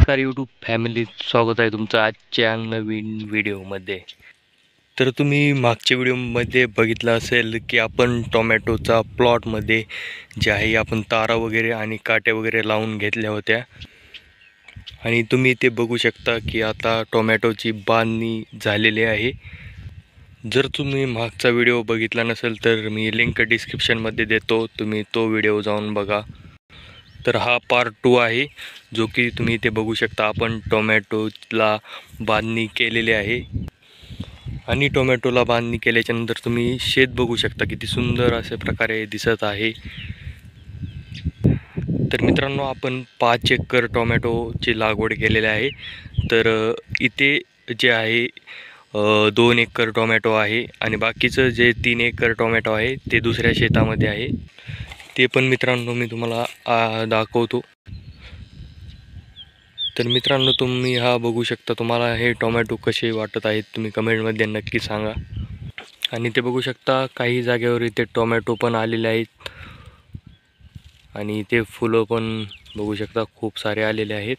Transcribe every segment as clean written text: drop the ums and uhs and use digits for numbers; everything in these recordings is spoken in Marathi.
नमस्कार यूट्यूब फॅमिली, स्वागत आहे तुमचं आजच्या नवीन व्हिडिओमध्ये. तर तुम्ही मागच्या व्हिडिओमध्ये बघितलं असेल की आपण टोमॅटोचा प्लॉटमध्ये जे आहे आपण तारा वगैरे आणि काट्या वगैरे लावून घेतल्या होत्या आणि तुम्ही ते बघू शकता की आता टोमॅटोची बांधणी झालेली आहे. जर तुम्ही मागचा व्हिडिओ बघितला नसेल तर मी लिंक डिस्क्रिप्शनमध्ये देतो, तुम्ही तो व्हिडिओ जाऊन बघा. तर हा पार्ट 2 आहे, जो की तुम्ही इथे बघू शकता. आपण टोमॅटोला बांधणी केलेली आहे आणि टोमॅटोला बांधणी केल्याच्या नंतर तुम्ही शेत बघू शकता, किती सुंदर अशा प्रकारे दिसत आहे. तर मित्रांनो, आपण 5 एकर टोमॅटोची लागवड केलेली आहे. तर इथे जे आहे 2 एकर टोमॅटो आहे आणि बाकीचं जे 3 एकर टोमॅटो आहे ते दुसऱ्या शेतामध्ये आहे. ते पण मित्रांनो मी तुम्हाला दाखवतो. तर मित्रांनो, तुम्ही हा बघू शकता. तुम्हाला हे टोमॅटो कसे वाटत आहेत तुम्ही कमेंटमध्ये नक्की सांगा. आणि ते बघू शकता काही जागेवर इथे टोमॅटो पण आलेले आहेत आणि इथे फुलं पण बघू शकता खूप सारे आलेले आहेत.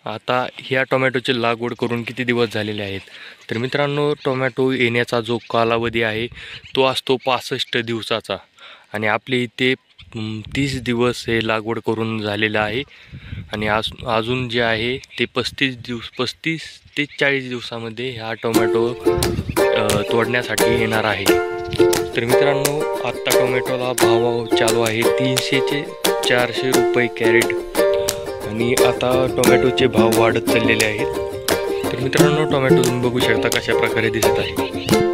आता ह्या टोमॅटोची लागवड करून किती दिवस झालेले आहेत? तर मित्रांनो, टोमॅटो येण्याचा जो कालावधी आहे तो असतो 65 दिवसाचा आणि आपले इथे 30 दिवस हे लागवड करून झालेलं आहे आणि अजून जे आहे ते 35 ते 40 दिवसामध्ये हा टोमॅटो तोडण्यासाठी येणार आहे. तर मित्रांनो, आत्ता टोमॅटोला भाव चालू आहे 300 ते 400 रुपये कॅरेट आणि आता टोमॅटोचे भाव वाढत चाललेले आहेत. तर मित्रांनो, टोमॅटो तुम्ही बघू शकता कशा प्रकारे दिसत आहे.